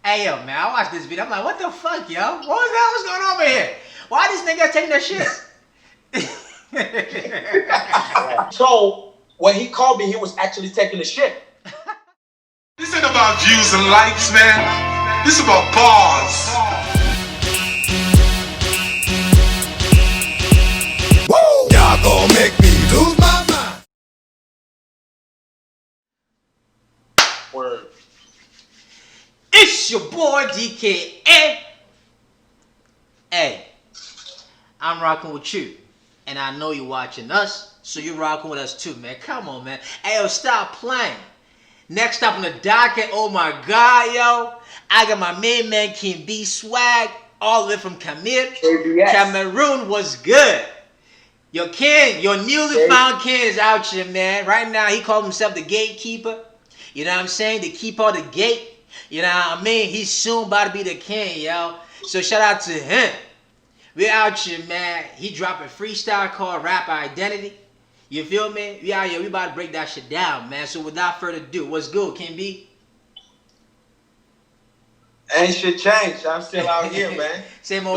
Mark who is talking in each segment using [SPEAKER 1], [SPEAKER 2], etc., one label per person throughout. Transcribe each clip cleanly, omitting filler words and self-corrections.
[SPEAKER 1] Hey yo, man, I watched this video. I'm like, what the fuck, yo? What was that? What's going on over here? Why this nigga taking that shit?
[SPEAKER 2] So when he called me, he was actually taking a shit.
[SPEAKER 3] This ain't about views and likes, man. This is about bars.
[SPEAKER 4] Woo! Y'all gon' make me lose my mind.
[SPEAKER 2] Word.
[SPEAKER 1] It's your boy DKA. Hey, I'm rocking with you, and I know you're watching us, so you're rocking with us too, man. Come on, man. Hey, yo, stop playing. Next up on the docket, oh my God, yo, I got my main man King B Swagg, all the way from Cameroon. Was good. Your king, your newly found king is out here, man. Right now, he called himself the gatekeeper. You know what I'm saying? The keeper of the gate. You know what I mean? He's soon about to be the king, yo. So shout out to him. We out here, man. He dropped a freestyle called Rap Identity. You feel me? We out here. We about to break that shit down, man. So without further ado, what's good, King B?
[SPEAKER 2] Ain't shit changed. I'm still out here, man.
[SPEAKER 1] Same OG.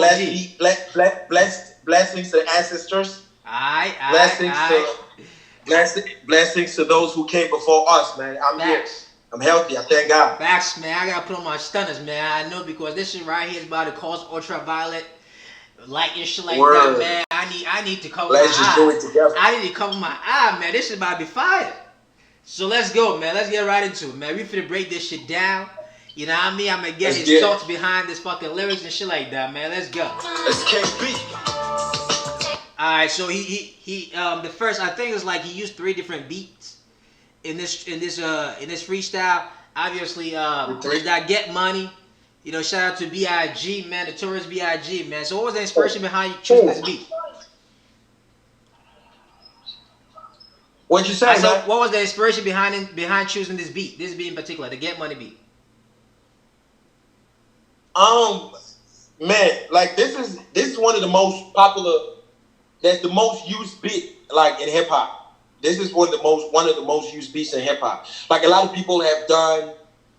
[SPEAKER 2] Blessings to ancestors. Blessings to those who came before us, man. I'm here. I'm healthy. I thank God.
[SPEAKER 1] Facts, man. I gotta put on my stunners, man. I know because this shit right here is about to cause ultraviolet light and shit like that, man. I need to cover
[SPEAKER 2] Let's
[SPEAKER 1] my
[SPEAKER 2] just
[SPEAKER 1] eye.
[SPEAKER 2] do it together.
[SPEAKER 1] I need to cover my eye, man. This shit about to be fire. So let's go, man. Let's get right into it, man. We finna break this shit down. You know what I mean? I'm gonna get his thoughts behind this fucking lyrics and shit like that, man. Let's go.
[SPEAKER 2] Let's KB.
[SPEAKER 1] Alright, so he the first, I think it's like he used 3 different beats in this freestyle. Obviously, there's that Get Money. You know, shout out to B.I.G, man, the Tourist B.I.G, man. So what was the inspiration behind you choosing this beat?
[SPEAKER 2] What'd you say, man?
[SPEAKER 1] What was the inspiration behind choosing this beat? This beat in particular, the Get Money beat.
[SPEAKER 2] Man, like this is one of the most popular. That's the most used beat, like in hip hop. This is one of the most used beats in hip hop. Like a lot of people have done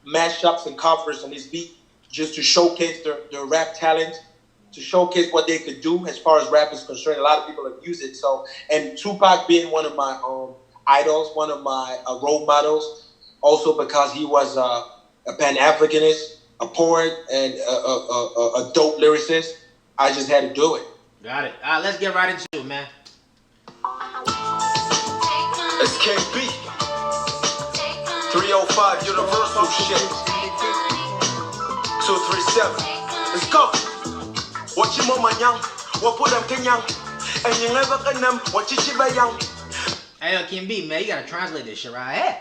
[SPEAKER 2] mashups and covers on this beat just to showcase their rap talent, to showcase what they could do as far as rap is concerned. A lot of people have used it. So, and Tupac being one of my idols, one of my role models, also because he was a Pan-Africanist, a poet, and a dope lyricist. I just had to do it.
[SPEAKER 1] Got it. All right, let's get right into it, man.
[SPEAKER 2] SKB 305 Universal shit 237. Let's go. What you mama young? What put them Kenyang? And you never can them. What you young?
[SPEAKER 1] Hey, yo, King B, man, you gotta translate this shit right here.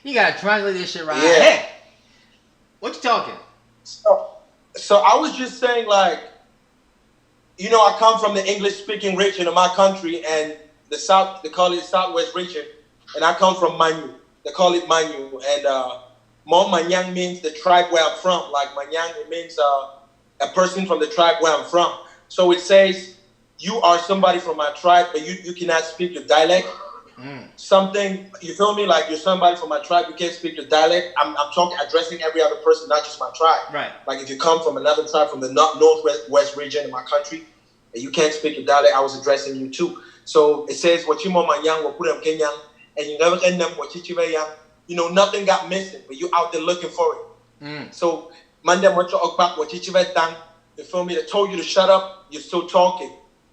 [SPEAKER 1] You gotta translate this shit right here. What you talking?
[SPEAKER 2] So I was just saying, like, you know, I come from the English-speaking region of my country, and the South, they call it Southwest region, and I come from Manyu. They call it Manyu, and Mo Manyang means the tribe where I'm from. Like Manyang, it means a person from the tribe where I'm from. So it says, you are somebody from my tribe, but you cannot speak your dialect. Something, you feel me? Like you're somebody from my tribe, you can't speak your dialect. I'm talking, addressing every other person, not just my tribe.
[SPEAKER 1] Right.
[SPEAKER 2] Like if you come from another tribe from the northwest region of my country, and you can't speak your dialect, I was addressing you too. So it says, what you mama young, what put them Kenyang, and you never get them, what you young. You know, nothing got missing, but you out there looking for it. So, Monday, what you back, what you done, you feel me? They told you to shut up, you're still talking.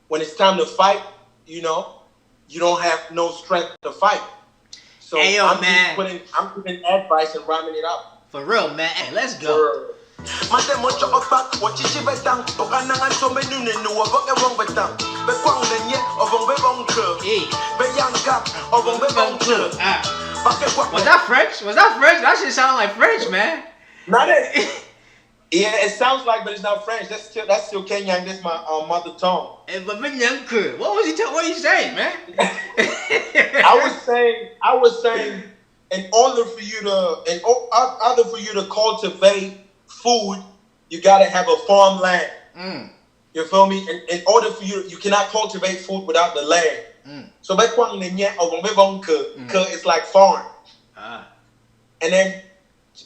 [SPEAKER 2] When it's time to fight, you know, you don't have no strength to fight. So
[SPEAKER 1] hey, yo,
[SPEAKER 2] I'm giving advice and rhyming it up.
[SPEAKER 1] For real, man. Hey, let's go. Was that French? Was that French? That shit sounded like French, man.
[SPEAKER 2] Not it. Yeah, it sounds like, but it's not French. That's still Kenyan. That's my mother tongue.
[SPEAKER 1] What was he saying, man?
[SPEAKER 2] I was saying, in order for you to cultivate food, you gotta have a farmland. You feel me? In order for you cannot cultivate food without the land. So it's like farm. And then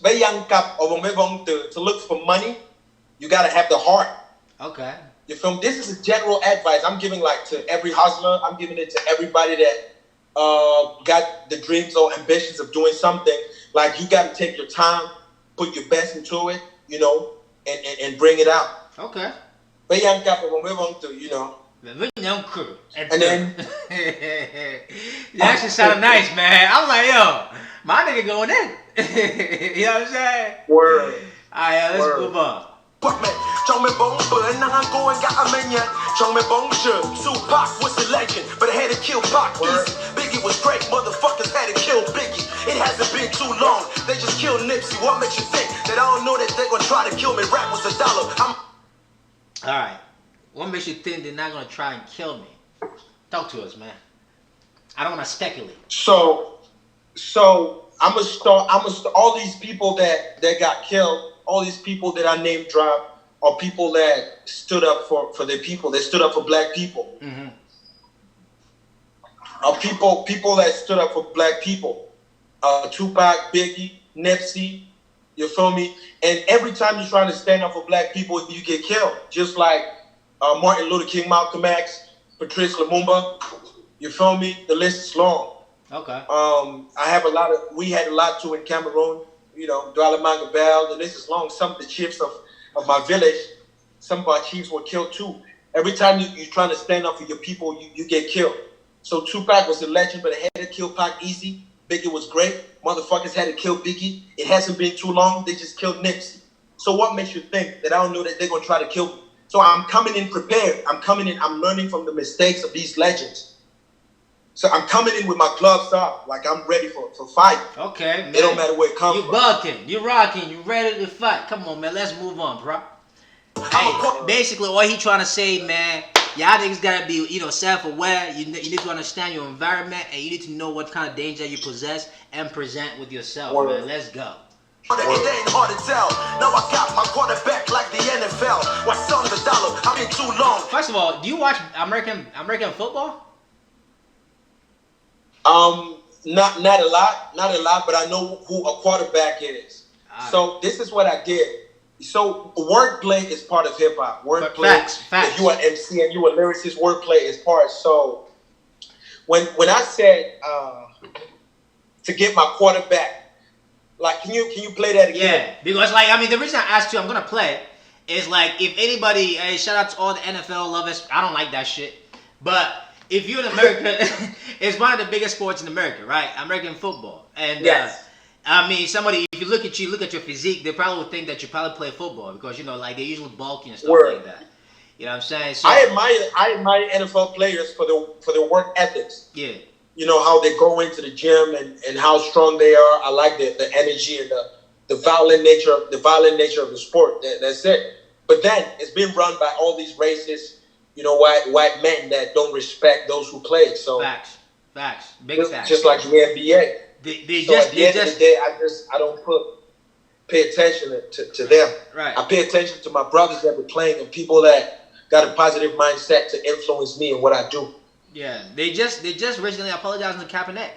[SPEAKER 2] Very young cap or to look for money, you gotta have the heart.
[SPEAKER 1] Okay.
[SPEAKER 2] You feel me? This is a general advice I'm giving like to every hustler. I'm giving it to everybody that got the dreams or ambitions of doing something. Like you gotta take your time, put your best into it, you know, and bring it out.
[SPEAKER 1] Okay.
[SPEAKER 2] Very young cap or you know.
[SPEAKER 1] And
[SPEAKER 2] then
[SPEAKER 1] that actually sounded nice, man. I'm like, yo, my nigga going in. You know what I'm saying?
[SPEAKER 2] Word.
[SPEAKER 1] Alright, let's move on.
[SPEAKER 4] Trong mấy bóng bữa năng ăn cô anh gã mê nhạt. Trong mấy bóng sure, Tupac was a legend, but I had to kill Pac easy. Biggie was great, motherfuckers had to kill Biggie. It hasn't been too long, they just killed Nipsey. What makes you think that I don't know that they're gonna try to kill me? Rap was $1.
[SPEAKER 1] Alright. What makes you think they're not gonna try and kill me? Talk to us, man. I don't wanna speculate.
[SPEAKER 2] So I'm gonna start all these people that got killed, all these people that I name drop are people that stood up for their people. They stood up for black people.
[SPEAKER 1] Mm-hmm.
[SPEAKER 2] People that stood up for black people. Tupac, Biggie, Nipsey, you feel me? And every time you're trying to stand up for black people, you get killed. Just like Martin Luther King, Malcolm X, Patrice Lumumba, you feel me? The list is long.
[SPEAKER 1] Okay.
[SPEAKER 2] We had a lot too in Cameroon, you know, Douala Mangabel, the list is long. Some of the chiefs of my village, some of our chiefs were killed too. Every time you're trying to stand up for your people, you get killed. So Tupac was a legend, but it had to kill Pac easy. Biggie was great. Motherfuckers had to kill Biggie. It hasn't been too long. They just killed Nipsey. So what makes you think that I don't know that they're going to try to kill me? So I'm coming in prepared. I'm learning from the mistakes of these legends. So I'm coming in with my gloves off, like I'm ready for fight.
[SPEAKER 1] Okay, man.
[SPEAKER 2] It don't matter where it comes from.
[SPEAKER 1] You bucking, you rocking, you ready to fight. Come on, man, let's move on, bro. Hey, basically what he trying to say, man, y'all niggas gotta be, you know, self-aware. You need to understand your environment, and you need to know what kind of danger you possess and present with yourself, man. Let's go.
[SPEAKER 4] It ain't hard to tell. Now I got my quarterback like the NFL. Why $1? I've been too long.
[SPEAKER 1] First of all, do you watch American football?
[SPEAKER 2] Not a lot, but I know who a quarterback is. So this is what I did. So wordplay is part of hip hop. Wordplay.
[SPEAKER 1] Facts.
[SPEAKER 2] If you are MC and you are lyricist, wordplay is part. So when I said to get my quarterback, like can you play that again?
[SPEAKER 1] Yeah, because like I mean the reason I asked you I'm gonna play is like if anybody, hey, shout out to all the NFL lovers. I don't like that shit, but if you're in America, it's one of the biggest sports in America, right? American football. And
[SPEAKER 2] yes.
[SPEAKER 1] I mean, somebody, if you look at your physique, they probably would think that you probably play football because, you know, like they're usually bulky and stuff like that. You know what I'm saying? So,
[SPEAKER 2] I admire NFL players for their work ethics.
[SPEAKER 1] Yeah.
[SPEAKER 2] You know, how they go into the gym and how strong they are. I like the energy and the violent nature of the sport. That's it. But then it's been run by all these racist, you know, white men that don't respect those who play. So
[SPEAKER 1] facts, big facts.
[SPEAKER 2] Just like the NBA. At the end of the day, I don't pay attention to them.
[SPEAKER 1] Right.
[SPEAKER 2] I pay attention to my brothers that were playing and people that got a positive mindset to influence me and what I do.
[SPEAKER 1] Yeah, they just recently apologized to Kaepernick.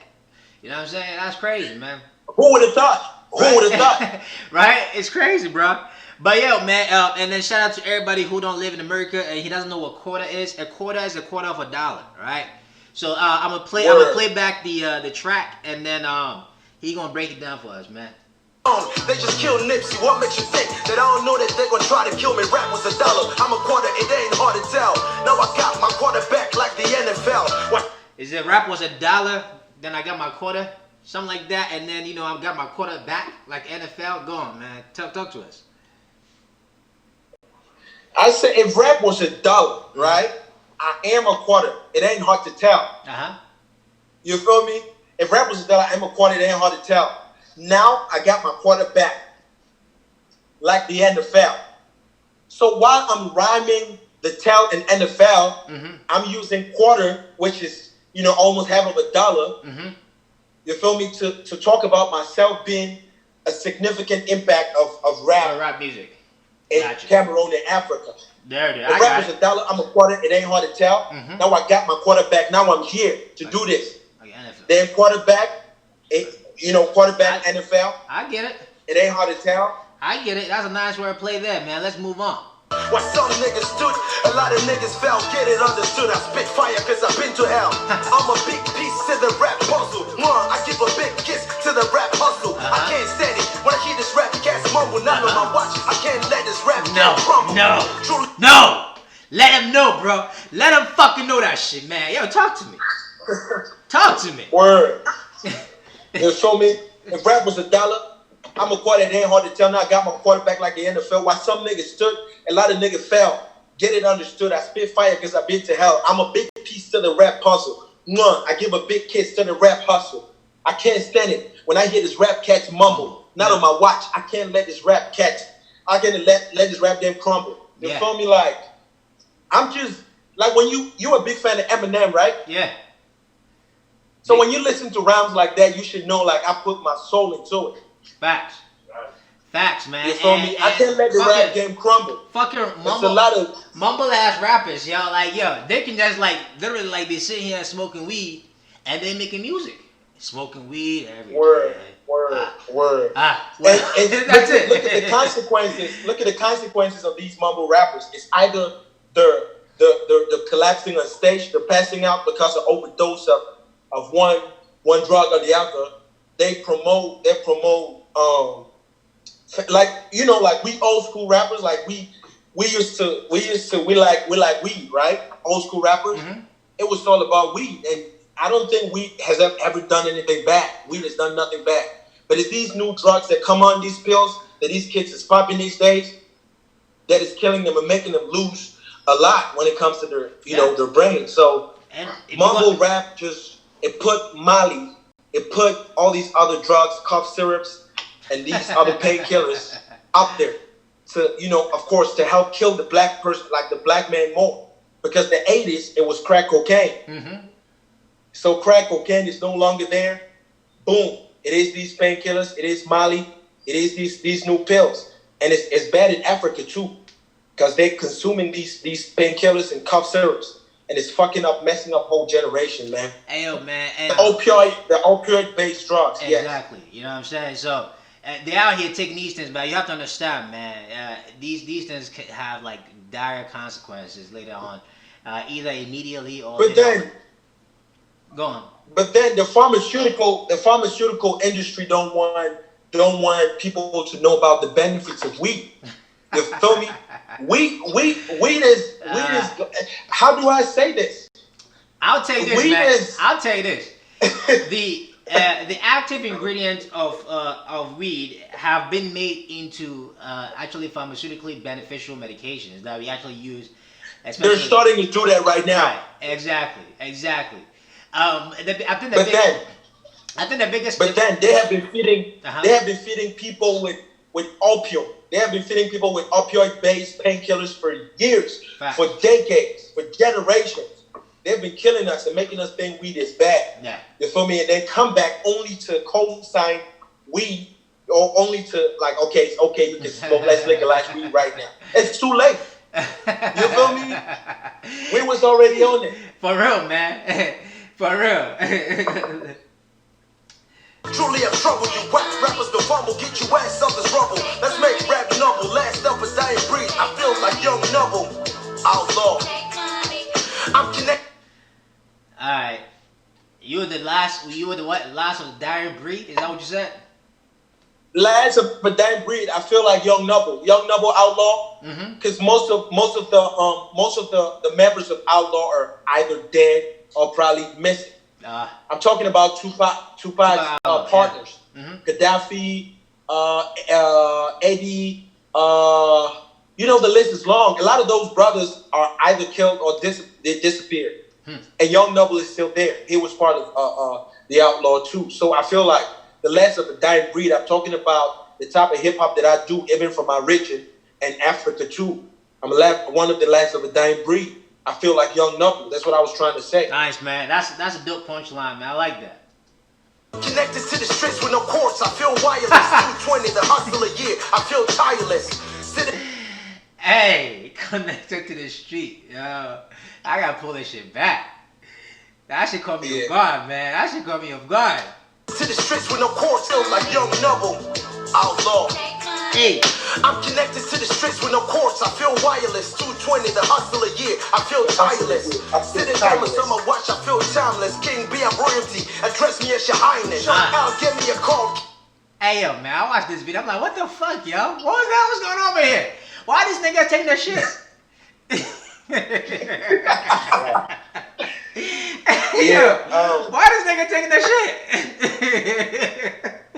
[SPEAKER 1] You know what I'm saying? That's crazy, man.
[SPEAKER 2] Who would have thought? Who would have thought?
[SPEAKER 1] Right? It's crazy, bro. But yo, man, and then shout out to everybody who don't live in America and he doesn't know what quarter is. A quarter is a quarter of $1, right? So I'm gonna play back the track, and then he gonna break it down for us, man.
[SPEAKER 4] They just killed Nipsey. What makes you think that I don't know that they're gonna try to kill me? Rap was $1. I'm a quarter. It ain't hard to tell. Now I got my quarterback like the NFL. What?
[SPEAKER 1] Is it rap was $1? Then I got my quarter, something like that, and then you know I got my quarter back like NFL. Go on, man. Talk to us.
[SPEAKER 2] I said if rap was $1, right? I am a quarter. It ain't hard to tell. You feel me? If rap was $1, I am a quarter. It ain't hard to tell. Now I got my quarterback like the NFL. So while I'm rhyming the tell in NFL, I'm using quarter, which is, you know, almost half of $1. You feel me? To talk about myself being a significant impact of rap
[SPEAKER 1] music
[SPEAKER 2] in Cameroon and Africa.
[SPEAKER 1] There it is.
[SPEAKER 2] The rap was $1. I'm a quarter. It ain't hard to tell. Now I got my quarterback. Now I'm here to do this. Then quarterback, you know, quarterback NFL.
[SPEAKER 1] I get it.
[SPEAKER 2] It ain't hard to tell.
[SPEAKER 1] I get it. That's a nice word play there, man. Let's move on.
[SPEAKER 4] Why some niggas stood, a lot of niggas fell, get it understood. I spit fire cause I've been to hell. I'm a big piece to the rap puzzle. I give a big kiss to the rap hustle. I can't stand it when I hear this rap cast mumble. Not on my watch, I can't let this rap cat crumble.
[SPEAKER 1] No. Let him know, bro. Let him fucking know that shit, man. Yo, talk to me. Talk to me.
[SPEAKER 2] Word. You feel me? If rap was $1, I'm a quarterback. It ain't hard to tell. Now I got my quarterback like the NFL. Why some niggas stood, a lot of niggas fell. Get it understood. I spit fire because I've been to hell. I'm a big piece to the rap puzzle. I give a big kiss to the rap hustle. I can't stand it when I hear this rap cat mumble. Not on my watch. I can't let this rap cat. I can't let this rap game crumble. You feel me? Like, I'm just like when you're a big fan of Eminem, right?
[SPEAKER 1] Yeah.
[SPEAKER 2] So when you listen to rhymes like that, you should know like I put my soul into it.
[SPEAKER 1] Facts, man.
[SPEAKER 2] You feel me? I can't let the rap game crumble.
[SPEAKER 1] Fucking mumble ass rappers, yo. Like, yo, they can just like literally like be sitting here smoking weed and they making music, smoking weed every
[SPEAKER 2] word.
[SPEAKER 1] And
[SPEAKER 2] that's it. Look at the consequences. Look at the consequences of these mumble rappers. It's either they're collapsing on stage, they're passing out because of overdose of one drug or the other. They promote like, you know, like we old school rappers, like we like weed, right? Old school rappers. It was all about weed, and I don't think weed has ever done anything bad. Weed has done nothing bad. But it's these new drugs that come on, these pills that these kids is popping these days, that is killing them and making them lose a lot when it comes to their, you know, their brain. So mumble rap it put Molly, it put all these other drugs, cough syrups, and these other painkillers up there to, you know, of course, to help kill the black person, like the black man more. Because the 80s, it was crack cocaine. So crack cocaine is no longer there. Boom. It is these painkillers. It is Molly. It is these new pills. And it's bad in Africa, too. Because they're consuming these painkillers and cough syrups. And it's fucking up, messing up whole generation, man.
[SPEAKER 1] Hey, yo, man. And
[SPEAKER 2] the opioid-based drugs.
[SPEAKER 1] Exactly. Yes. You know what I'm saying? So they're out here taking these things, but you have to understand, man. These things can have like dire consequences later on, either immediately or.
[SPEAKER 2] But then,
[SPEAKER 1] go on.
[SPEAKER 2] But then the pharmaceutical industry don't want people to know about the benefits of weed. You feel me? Weed is. How do I say this?
[SPEAKER 1] I'll tell you this, man. I'll tell you this. The active ingredient of weed have been made into actually pharmaceutically beneficial medications that we actually use.
[SPEAKER 2] They're starting to do that right now.
[SPEAKER 1] Right. Exactly. I think the biggest.
[SPEAKER 2] But then they have been feeding people with opium. They have been feeding people with opioid-based painkillers for years, for decades, for generations. They've been killing us and making us think weed is bad.
[SPEAKER 1] Yeah.
[SPEAKER 2] You feel me? And then come back only to co-sign weed, or only to like, okay, it's okay, you can smoke. Let's legalize weed right now. It's too late. You feel me? We was already on it.
[SPEAKER 1] For real, man. For real.
[SPEAKER 4] Truly have trouble, you whack rappers the fumble, get you ass up this rumble. Let's make rap numble, last up a dying breed. I feel like young Nubble, outlaw. I'm connected.
[SPEAKER 1] Alright. You were the what? Last of the dying breed? Is that what you said?
[SPEAKER 2] Last of a dying breed, I feel like young Nubble outlaw. Because most of the members of Outlaw are either dead or probably missing. I'm talking about Tupac's partners. Yeah. Gaddafi, Eddie, you know, the list is long. A lot of those brothers are either killed or they disappeared. And Young Nubble is still there. He was part of the Outlaw too. So I feel like the last of the dying breed. I'm talking about the type of hip hop that I do, even from my region and Africa too. I'm one of the last of the dying breed. I feel like Young Nubble. That's what I was trying to say.
[SPEAKER 1] Nice, man. That's a dope punchline, man. I like that.
[SPEAKER 4] Connected to the streets with no cords. I feel wireless. 220, the hustle a year. I feel tireless.
[SPEAKER 1] Hey, connected to the street. Yo, I gotta pull this shit back. That shit caught me off guard, man. That shit caught me off guard.
[SPEAKER 4] To the streets with no cords. Feel like Young Nubble. outlaw.
[SPEAKER 1] Hey.
[SPEAKER 4] I'm connected to the streets with no cords. I feel wireless. 220, the hustle a year. I feel tireless. Sitting diamonds on my watch. I feel timeless. King B, I'm royalty. Address me as your highness. I'll give me a call.
[SPEAKER 1] Hey yo, man, I watched this video. I'm like, what the fuck, yo? What was that? What's going on over here? Why this nigga taking that shit?
[SPEAKER 2] Yeah.
[SPEAKER 1] Why this nigga taking that shit?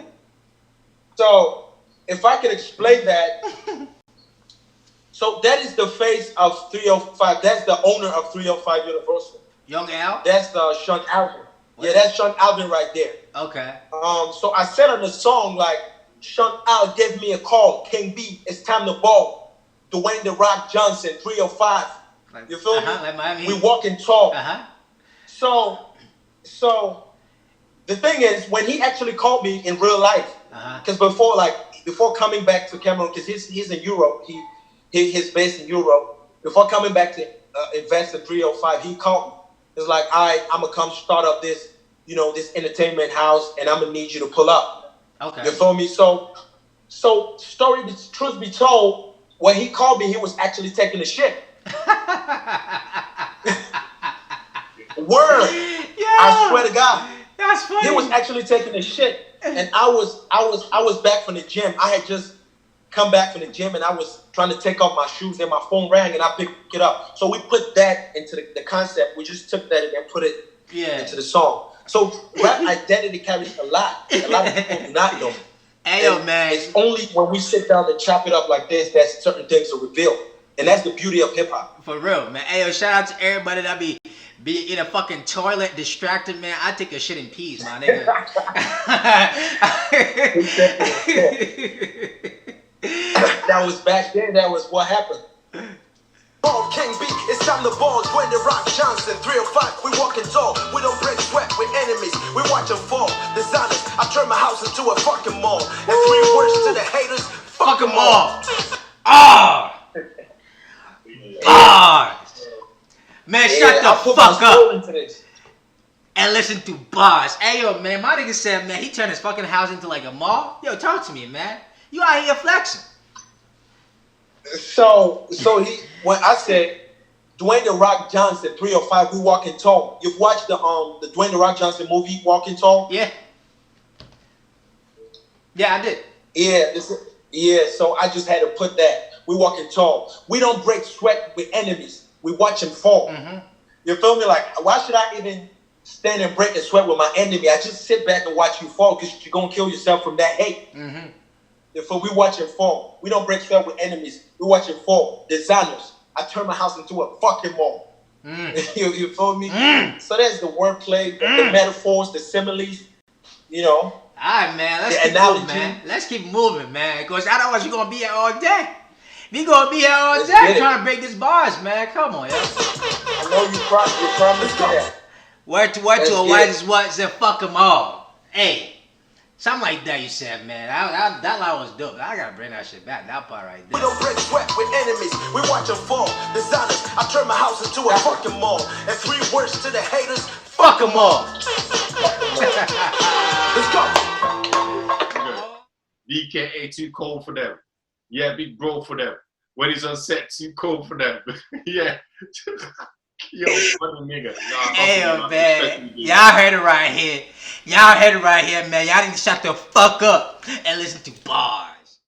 [SPEAKER 2] So, if I could explain that, so that is the face of 305. That's the owner of 305 Universal.
[SPEAKER 1] Young Al?
[SPEAKER 2] That's Sean Alvin. What? Yeah, that's Sean Alvin right there.
[SPEAKER 1] Okay.
[SPEAKER 2] So I said on the song, like, Sean Al gave me a call. King B, it's time to ball. Dwayne The Rock Johnson, 305. You feel me?
[SPEAKER 1] Like Miami.
[SPEAKER 2] We walking tall.
[SPEAKER 1] Uh-huh.
[SPEAKER 2] So the thing is, when he actually called me in real life, because before coming back to Cameroon, because he's in Europe, he's based in Europe. Before coming back to invest in 305, he called me. It's like, I'm gonna come start up this, this entertainment house, and I'm gonna need you to pull up.
[SPEAKER 1] Okay.
[SPEAKER 2] You feel me? So truth be told, when he called me, he was actually taking a shit. Word.
[SPEAKER 1] Yeah.
[SPEAKER 2] I swear to God.
[SPEAKER 1] That's funny.
[SPEAKER 2] He was actually taking a shit. And I was back from the gym. I had just come back from the gym and I was trying to take off my shoes and my phone rang and I picked it up. So we put that into the concept. We just took that and put it into the song. So rap identity carries a lot. A lot of people do not know.
[SPEAKER 1] Hey, yo, man.
[SPEAKER 2] It's only when we sit down and chop it up like this that certain things are revealed. And that's the beauty of hip hop.
[SPEAKER 1] For real, man. Hey, yo, shout out to everybody that be in a fucking toilet, distracted, man. I take a shit in peace, my nigga.
[SPEAKER 2] That was back then. That was what happened.
[SPEAKER 4] Ball King B, it's time to ball. Dwayne The Rock Johnson, 305. We walking tall. We don't break sweat with enemies. We watch them fall. Dishonest. I turn my house into a fucking mall. And 3 words to the haters. Fuck them all.
[SPEAKER 1] Bars. Man, shut the fuck up
[SPEAKER 2] into this.
[SPEAKER 1] and listen to bars. Hey, yo, man, my nigga said, man, he turned his fucking house into like a mall. Yo, talk to me, man. You out here flexing.
[SPEAKER 2] So when I said Dwayne The Rock Johnson, 305, we walking tall. You've watched the Dwayne The Rock Johnson movie, Walking Tall?
[SPEAKER 1] Yeah. Yeah, I did.
[SPEAKER 2] Yeah, so I just had to put that. We walking tall. We don't break sweat with enemies. We watch them fall.
[SPEAKER 1] Mm-hmm.
[SPEAKER 2] You feel me? Like, why should I even stand and break a sweat with my enemy? I just sit back and watch you fall because you're going to kill yourself from that hate.
[SPEAKER 1] Mm-hmm.
[SPEAKER 2] Therefore, we watch him fall. We don't break sweat with enemies. We watch him fall. Designers. I turn my house into a fucking mall. You feel me? So that's the wordplay, the metaphors, the similes,
[SPEAKER 1] All right, man. Let's keep
[SPEAKER 2] analogy.
[SPEAKER 1] moving, man. Let's keep moving, man. Because otherwise you're going to be here all day. We going to be here all day trying to break these bars, man. Come on, yo.
[SPEAKER 2] I know you promised that.
[SPEAKER 1] Word to a wisest what? Said fuck them all. Hey. Something like that you said, man. That line was dope. I gotta bring that shit back. That part right there.
[SPEAKER 4] We don't break sweat with enemies. We watch them fall. Dishonest. I turn my house into a fucking mall. And 3 words to the haters.
[SPEAKER 1] Fuck them all.
[SPEAKER 4] Let's go.
[SPEAKER 5] DKA too cold for them. Yeah, big bro for them. When he's on set, too cold for them. Yeah. Yo, funny nigga.
[SPEAKER 1] Hey, man. Y'all heard it right here. Man. Y'all need to shut the fuck up and listen to bars.